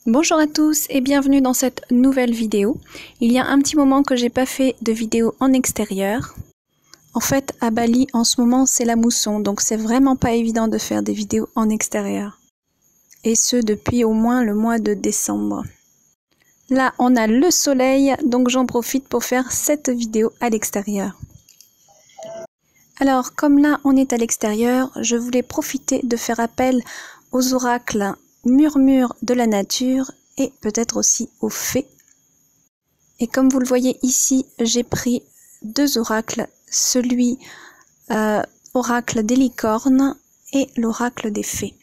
Bonjour à tous et bienvenue dans cette nouvelle vidéo. Il y a un petit moment que j'ai pas fait de vidéo en extérieur. En fait, à Bali, en ce moment, c'est la mousson, donc c'est vraiment pas évident de faire des vidéos en extérieur. Et ce, depuis au moins le mois de décembre. Là, on a le soleil, donc j'en profite pour faire cette vidéo à l'extérieur. Alors, comme là, on est à l'extérieur, je voulais profiter de faire appel aux oracles murmures de la nature et peut-être aussi aux fées. Et comme vous le voyez ici, j'ai pris deux oracles, celui oracle des licornes et l'oracle des fées.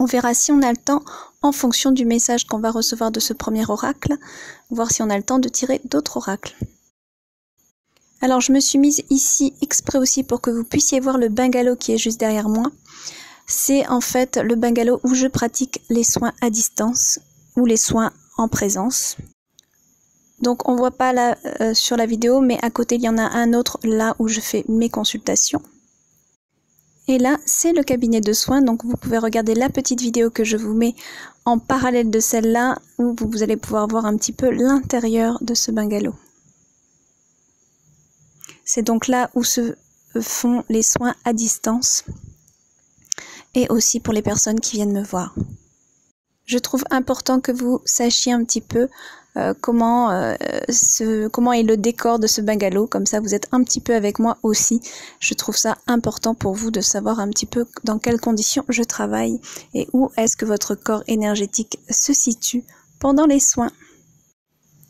On verra si on a le temps, en fonction du message qu'on va recevoir de ce premier oracle, voir si on a le temps de tirer d'autres oracles. Alors je me suis mise ici exprès aussi pour que vous puissiez voir le bungalow qui est juste derrière moi. C'est en fait le bungalow où je pratique les soins à distance ou les soins en présence. Donc on voit pas là sur la vidéo, mais à côté il y en a un autre là où je fais mes consultations. Et là c'est le cabinet de soins, donc vous pouvez regarder la petite vidéo que je vous mets en parallèle de celle-là où vous allez pouvoir voir un petit peu l'intérieur de ce bungalow. C'est donc là où se font les soins à distance. Et aussi pour les personnes qui viennent me voir. Je trouve important que vous sachiez un petit peu comment est le décor de ce bungalow, comme ça vous êtes un petit peu avec moi aussi. Je trouve ça important pour vous de savoir un petit peu dans quelles conditions je travaille et où est-ce que votre corps énergétique se situe pendant les soins.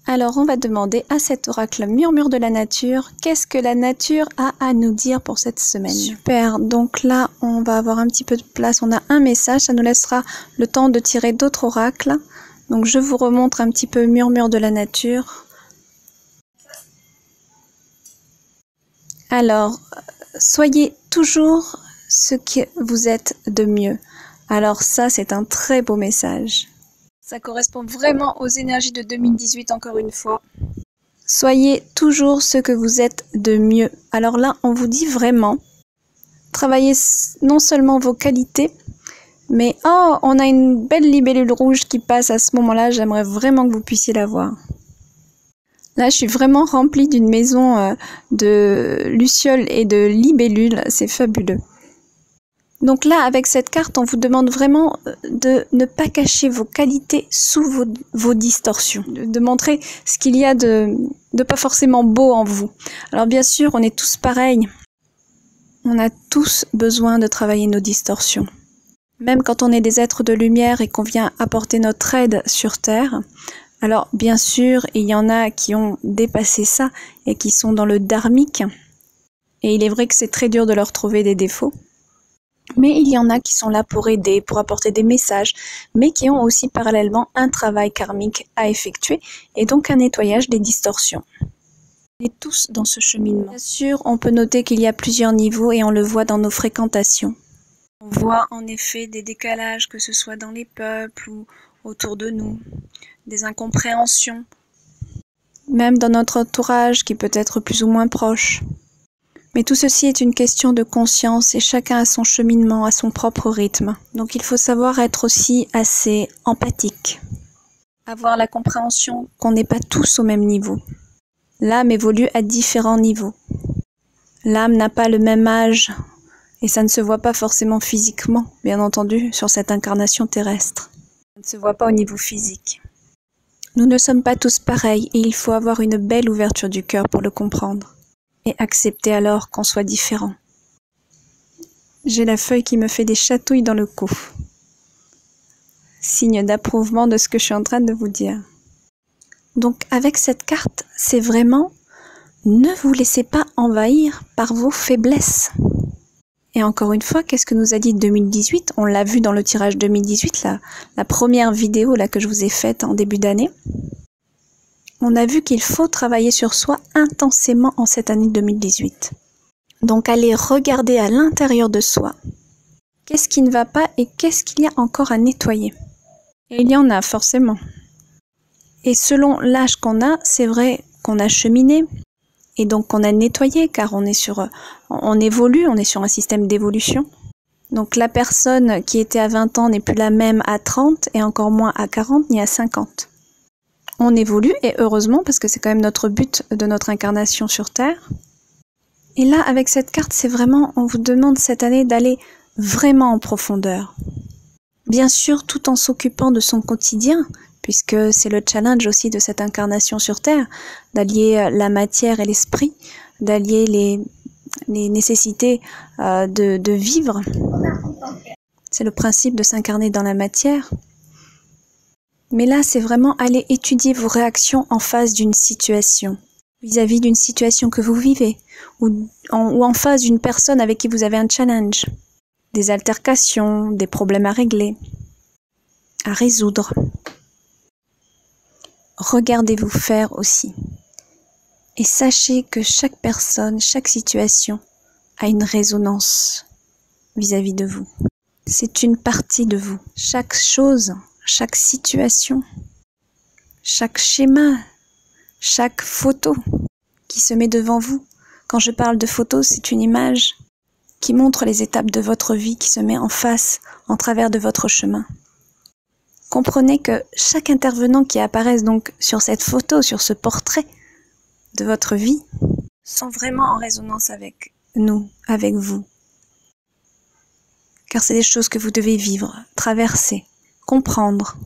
Alors on va demander à cet oracle murmure de la nature, qu'est-ce que la nature a à nous dire pour cette semaine? Super, donc là on va avoir un petit peu de place, on a un message, ça nous laissera le temps de tirer d'autres oracles. Donc je vous remontre un petit peu murmure de la nature. Alors, soyez toujours ce que vous êtes de mieux. Alors ça c'est un très beau message. Ça correspond vraiment aux énergies de 2018 encore une fois. Soyez toujours ce que vous êtes de mieux. Alors là, on vous dit vraiment, travaillez non seulement vos qualités, mais oh, on a une belle libellule rouge qui passe à ce moment-là, j'aimerais vraiment que vous puissiez la voir. Là, je suis vraiment remplie d'une maison de lucioles et de libellules, c'est fabuleux. Donc là, avec cette carte, on vous demande vraiment de ne pas cacher vos qualités sous vos distorsions, de montrer ce qu'il y a de pas forcément beau en vous. Alors bien sûr, on est tous pareils. On a tous besoin de travailler nos distorsions. Même quand on est des êtres de lumière et qu'on vient apporter notre aide sur Terre, alors bien sûr, il y en a qui ont dépassé ça et qui sont dans le dharmique. Et il est vrai que c'est très dur de leur trouver des défauts. Mais il y en a qui sont là pour aider, pour apporter des messages, mais qui ont aussi parallèlement un travail karmique à effectuer et donc un nettoyage des distorsions. On est tous dans ce cheminement. Bien sûr, on peut noter qu'il y a plusieurs niveaux et on le voit dans nos fréquentations. On voit en effet des décalages, que ce soit dans les peuples ou autour de nous, des incompréhensions, même dans notre entourage qui peut être plus ou moins proche. Mais tout ceci est une question de conscience et chacun a son cheminement, à son propre rythme. Donc il faut savoir être aussi assez empathique. Avoir la compréhension qu'on n'est pas tous au même niveau. L'âme évolue à différents niveaux. L'âme n'a pas le même âge et ça ne se voit pas forcément physiquement, bien entendu, sur cette incarnation terrestre. Ça ne se voit pas au niveau physique. Nous ne sommes pas tous pareils et il faut avoir une belle ouverture du cœur pour le comprendre. Et accepter alors qu'on soit différent. J'ai la feuille qui me fait des chatouilles dans le cou. Signe d'approuvement de ce que je suis en train de vous dire. Donc avec cette carte, c'est vraiment ne vous laissez pas envahir par vos faiblesses. Et encore une fois, qu'est-ce que nous a dit 2018? On l'a vu dans le tirage 2018, la première vidéo là, que je vous ai faite en début d'année. On a vu qu'il faut travailler sur soi intensément en cette année 2018. Donc allez regarder à l'intérieur de soi. Qu'est-ce qui ne va pas et qu'est-ce qu'il y a encore à nettoyer? Et il y en a forcément. Et selon l'âge qu'on a, c'est vrai qu'on a cheminé et donc qu'on a nettoyé car on évolue, on est sur un système d'évolution. Donc la personne qui était à 20 ans n'est plus la même à 30 et encore moins à 40 ni à 50. On évolue et heureusement parce que c'est quand même notre but de notre incarnation sur Terre. Et là, avec cette carte, c'est vraiment, on vous demande cette année d'aller vraiment en profondeur. Bien sûr, tout en s'occupant de son quotidien, puisque c'est le challenge aussi de cette incarnation sur Terre, d'allier la matière et l'esprit, d'allier les nécessités de vivre. C'est le principe de s'incarner dans la matière. Mais là, c'est vraiment aller étudier vos réactions en face d'une situation, vis-à-vis d'une situation que vous vivez, ou en face d'une personne avec qui vous avez un challenge, des altercations, des problèmes à régler, à résoudre. Regardez-vous faire aussi. Et sachez que chaque personne, chaque situation a une résonance vis-à-vis de vous. C'est une partie de vous. Chaque chose, chaque situation, chaque schéma, chaque photo qui se met devant vous. Quand je parle de photo, c'est une image qui montre les étapes de votre vie qui se met en face, en travers de votre chemin. Comprenez que chaque intervenant qui apparaisse donc sur cette photo, sur ce portrait de votre vie, sont vraiment en résonance avec nous, avec vous. Car c'est des choses que vous devez vivre, traverser, comprendre,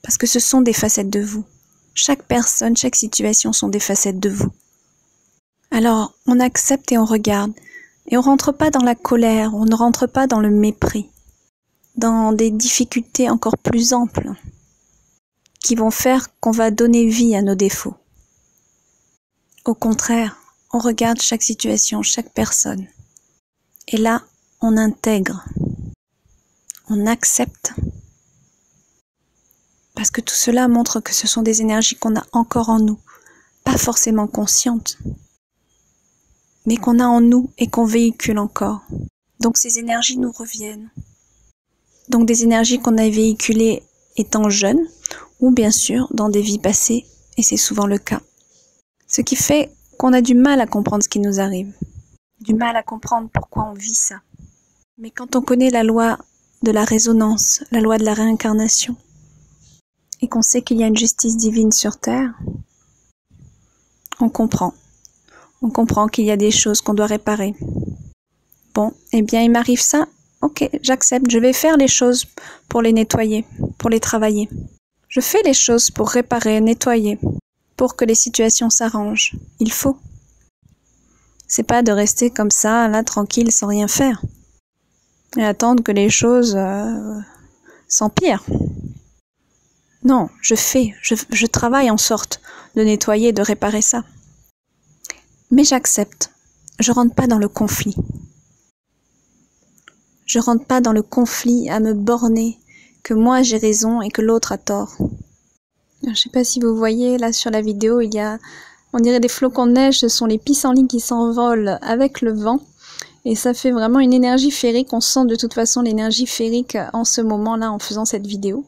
parce que ce sont des facettes de vous. Chaque personne, chaque situation sont des facettes de vous. Alors, on accepte et on regarde, et on rentre pas dans la colère, on ne rentre pas dans le mépris, dans des difficultés encore plus amples, qui vont faire qu'on va donner vie à nos défauts. Au contraire, on regarde chaque situation, chaque personne, et là, on intègre, on accepte, parce que tout cela montre que ce sont des énergies qu'on a encore en nous, pas forcément conscientes, mais qu'on a en nous et qu'on véhicule encore. Donc ces énergies nous reviennent. Donc des énergies qu'on a véhiculées étant jeunes, ou bien sûr dans des vies passées, et c'est souvent le cas. Ce qui fait qu'on a du mal à comprendre ce qui nous arrive, du mal à comprendre pourquoi on vit ça. Mais quand on connaît la loi de la résonance, la loi de la réincarnation, et qu'on sait qu'il y a une justice divine sur Terre, on comprend. On comprend qu'il y a des choses qu'on doit réparer. Bon, eh bien il m'arrive ça, ok, j'accepte, je vais faire les choses pour les nettoyer, pour les travailler. Je fais les choses pour réparer, nettoyer, pour que les situations s'arrangent. Il faut. C'est pas de rester comme ça, là, tranquille, sans rien faire. Et attendre que les choses s'empirent. Non, je travaille en sorte de nettoyer, de réparer ça. Mais j'accepte. Je rentre pas dans le conflit. Je rentre pas dans le conflit à me borner que moi j'ai raison et que l'autre a tort. Je sais pas si vous voyez là sur la vidéo, il y a, on dirait des flocons de neige, ce sont les pissenlits qui s'envolent avec le vent. Et ça fait vraiment une énergie féerique, on sent de toute façon l'énergie féerique en ce moment-là en faisant cette vidéo.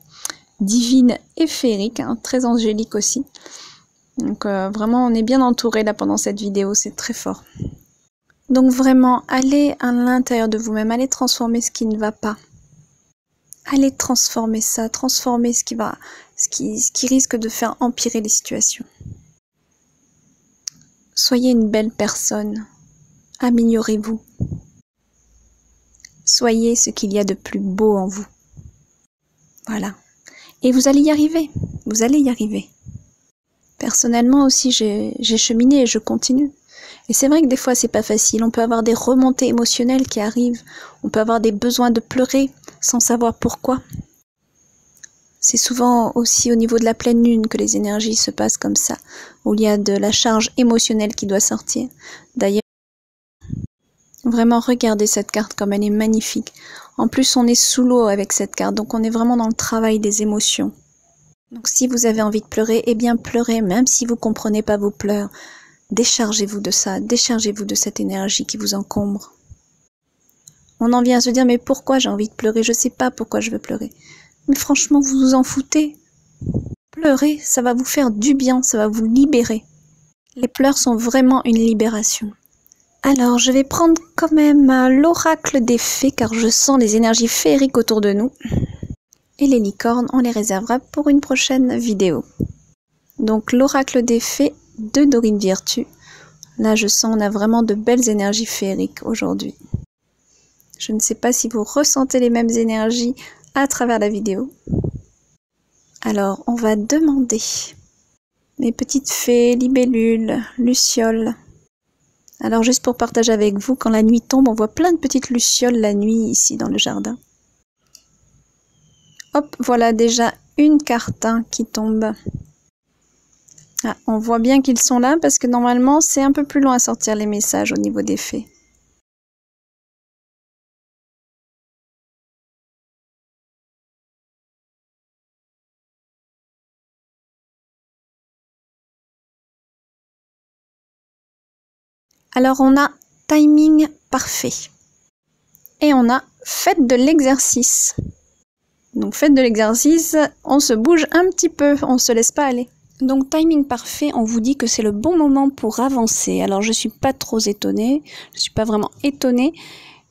Divine et féerique, hein, très angélique aussi. Donc vraiment on est bien entouré là pendant cette vidéo, c'est très fort. Donc vraiment, allez à l'intérieur de vous-même, allez transformer ce qui ne va pas. Allez transformer ça, transformer ce qui risque de faire empirer les situations. Soyez une belle personne, améliorez-vous. Soyez ce qu'il y a de plus beau en vous. Voilà. Et vous allez y arriver, vous allez y arriver. Personnellement aussi, j'ai cheminé et je continue. Et c'est vrai que des fois, c'est pas facile. On peut avoir des remontées émotionnelles qui arrivent. On peut avoir des besoins de pleurer sans savoir pourquoi. C'est souvent aussi au niveau de la pleine lune que les énergies se passent comme ça, où il y a de la charge émotionnelle qui doit sortir. D'ailleurs, vraiment regardez cette carte comme elle est magnifique. En plus, on est sous l'eau avec cette carte, donc on est vraiment dans le travail des émotions. Donc si vous avez envie de pleurer, eh bien pleurez, même si vous comprenez pas vos pleurs. Déchargez-vous de ça, déchargez-vous de cette énergie qui vous encombre. On en vient à se dire, mais pourquoi j'ai envie de pleurer? Je sais pas pourquoi je veux pleurer. Mais franchement, vous vous en foutez. Pleurer, ça va vous faire du bien, ça va vous libérer. Les pleurs sont vraiment une libération. Alors, je vais prendre quand même l'oracle des fées, car je sens les énergies féeriques autour de nous. Et les licornes, on les réservera pour une prochaine vidéo. Donc, l'oracle des fées de Dorine Virtue. Là, je sens on a vraiment de belles énergies féeriques aujourd'hui. Je ne sais pas si vous ressentez les mêmes énergies à travers la vidéo. Alors, on va demander mes petites fées, libellules, lucioles. Alors, juste pour partager avec vous, quand la nuit tombe, on voit plein de petites lucioles la nuit ici dans le jardin. Hop, voilà déjà une carte qui tombe. Ah, on voit bien qu'ils sont là parce que normalement, c'est un peu plus long à sortir les messages au niveau des fées. Alors, on a timing parfait. Et on a faites de l'exercice. Donc, faites de l'exercice, on se bouge un petit peu, on ne se laisse pas aller. Donc, timing parfait, on vous dit que c'est le bon moment pour avancer. Alors, je ne suis pas trop étonnée, je ne suis pas vraiment étonnée,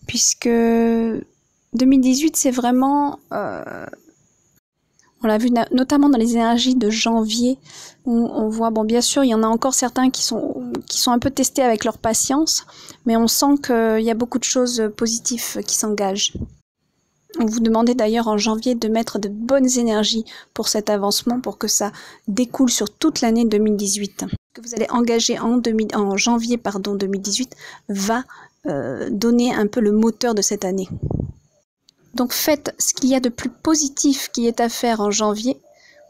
puisque 2018, c'est vraiment... on l'a vu notamment dans les énergies de janvier, où on voit, bon bien sûr, il y en a encore certains qui sont un peu testés avec leur patience, mais on sent qu'il y a beaucoup de choses positives qui s'engagent. On vous demandait d'ailleurs en janvier de mettre de bonnes énergies pour cet avancement, pour que ça découle sur toute l'année 2018. Ce que vous allez engager en janvier 2018 va donner un peu le moteur de cette année. Donc faites ce qu'il y a de plus positif qui est à faire en janvier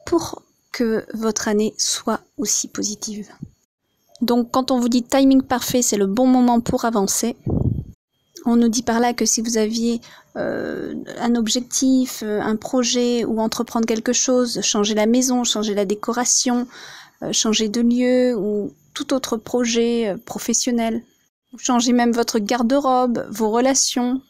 pour que votre année soit aussi positive. Donc quand on vous dit timing parfait, c'est le bon moment pour avancer. On nous dit par là que si vous aviez un objectif, un projet ou entreprendre quelque chose, changer la maison, changer la décoration, changer de lieu ou tout autre projet professionnel, changer même votre garde-robe, vos relations,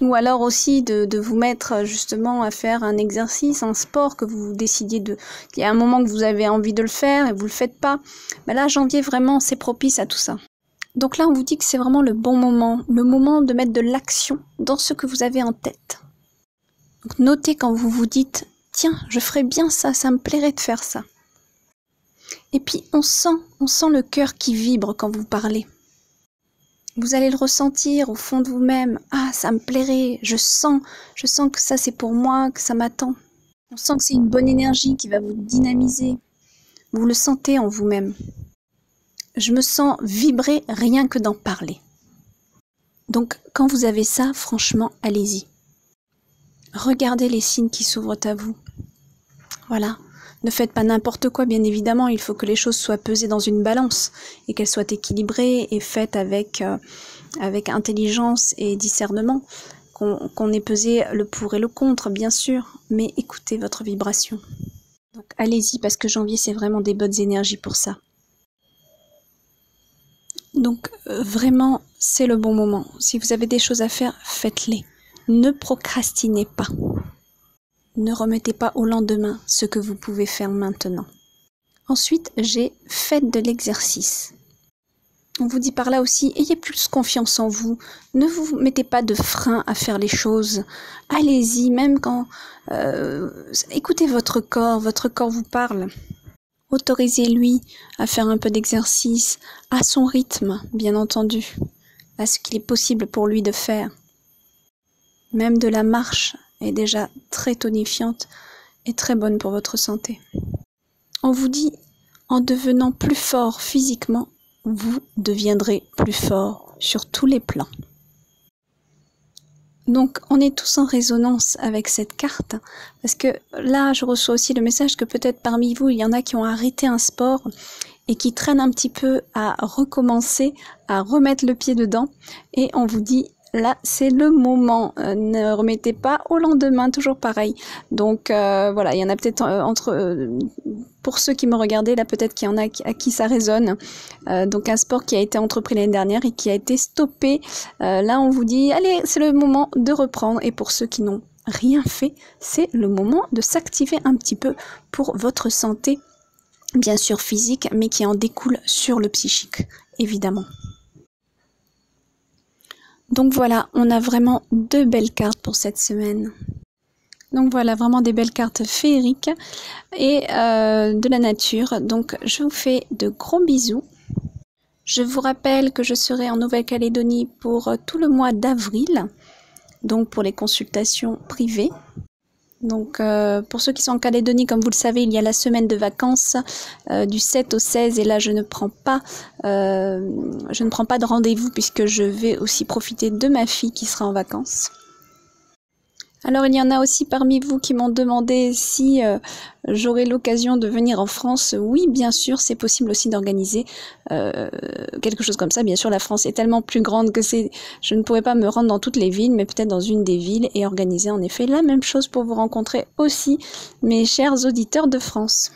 ou alors aussi de vous mettre justement à faire un exercice, un sport que vous décidiez de... Il y a un moment que vous avez envie de le faire et vous le faites pas. Mais là, janvier, vraiment, c'est propice à tout ça. Donc là, on vous dit que c'est vraiment le bon moment, le moment de mettre de l'action dans ce que vous avez en tête. Donc notez quand vous vous dites « Tiens, je ferais bien ça, ça me plairait de faire ça ». Et puis on sent le cœur qui vibre quand vous parlez. Vous allez le ressentir au fond de vous-même. « Ah, ça me plairait, je sens que ça c'est pour moi, que ça m'attend ». On sent que c'est une bonne énergie qui va vous dynamiser. Vous le sentez en vous-même. Je me sens vibrer rien que d'en parler. Donc, quand vous avez ça, franchement, allez-y. Regardez les signes qui s'ouvrent à vous. Voilà. Ne faites pas n'importe quoi, bien évidemment. Il faut que les choses soient pesées dans une balance et qu'elles soient équilibrées et faites avec intelligence et discernement. Qu'on ait pesé le pour et le contre, bien sûr, mais écoutez votre vibration. Donc, allez-y, parce que janvier, c'est vraiment des bonnes énergies pour ça. Donc vraiment, c'est le bon moment. Si vous avez des choses à faire, faites-les. Ne procrastinez pas. Ne remettez pas au lendemain ce que vous pouvez faire maintenant. Ensuite, j'ai faites de l'exercice. On vous dit par là aussi, ayez plus confiance en vous. Ne vous mettez pas de frein à faire les choses. Allez-y, même quand... écoutez votre corps vous parle. Autorisez-lui à faire un peu d'exercice, à son rythme, bien entendu, à ce qu'il est possible pour lui de faire. Même de la marche est déjà très tonifiante et très bonne pour votre santé. On vous dit, en devenant plus fort physiquement, vous deviendrez plus fort sur tous les plans. Donc, on est tous en résonance avec cette carte, parce que là, je reçois aussi le message que peut-être parmi vous, il y en a qui ont arrêté un sport et qui traînent un petit peu à recommencer, à remettre le pied dedans. Et on vous dit, là, c'est le moment. Ne remettez pas au lendemain, toujours pareil. Donc, voilà, il y en a peut-être pour ceux qui me regardaient, là, peut-être qu'il y en a à qui ça résonne. Donc, un sport qui a été entrepris l'année dernière et qui a été stoppé. Là, on vous dit, allez, c'est le moment de reprendre. Et pour ceux qui n'ont rien fait, c'est le moment de s'activer un petit peu pour votre santé, bien sûr physique, mais qui en découle sur le psychique, évidemment. Donc voilà, on a vraiment 2 belles cartes pour cette semaine. Donc voilà, vraiment des belles cartes féeriques et de la nature. Donc je vous fais de gros bisous. Je vous rappelle que je serai en Nouvelle-Calédonie pour tout le mois d'avril, donc pour les consultations privées. Donc pour ceux qui sont en Calédonie, comme vous le savez, il y a la semaine de vacances du 7 au 16 et là je ne prends pas de rendez-vous puisque je vais aussi profiter de ma fille qui sera en vacances. Alors il y en a aussi parmi vous qui m'ont demandé si j'aurai l'occasion de venir en France. Oui, bien sûr, c'est possible aussi d'organiser quelque chose comme ça. Bien sûr, la France est tellement plus grande que je ne pourrais pas me rendre dans toutes les villes, mais peut-être dans une des villes et organiser en effet la même chose pour vous rencontrer aussi, mes chers auditeurs de France.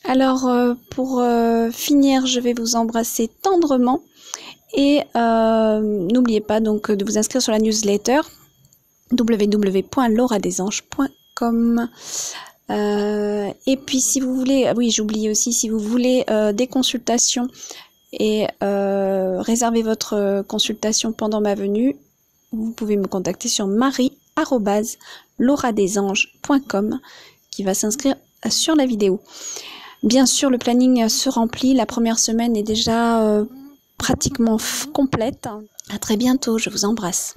Alors pour finir, je vais vous embrasser tendrement. Et n'oubliez pas donc de vous inscrire sur la newsletter www.lauradesanges.com. Et puis si vous voulez, oui j'oublie aussi, si vous voulez des consultations et réserver votre consultation pendant ma venue, vous pouvez me contacter sur marie@lauradesanges.com qui va s'inscrire sur la vidéo. Bien sûr, le planning se remplit, la première semaine est déjà pratiquement complète. À très bientôt, je vous embrasse.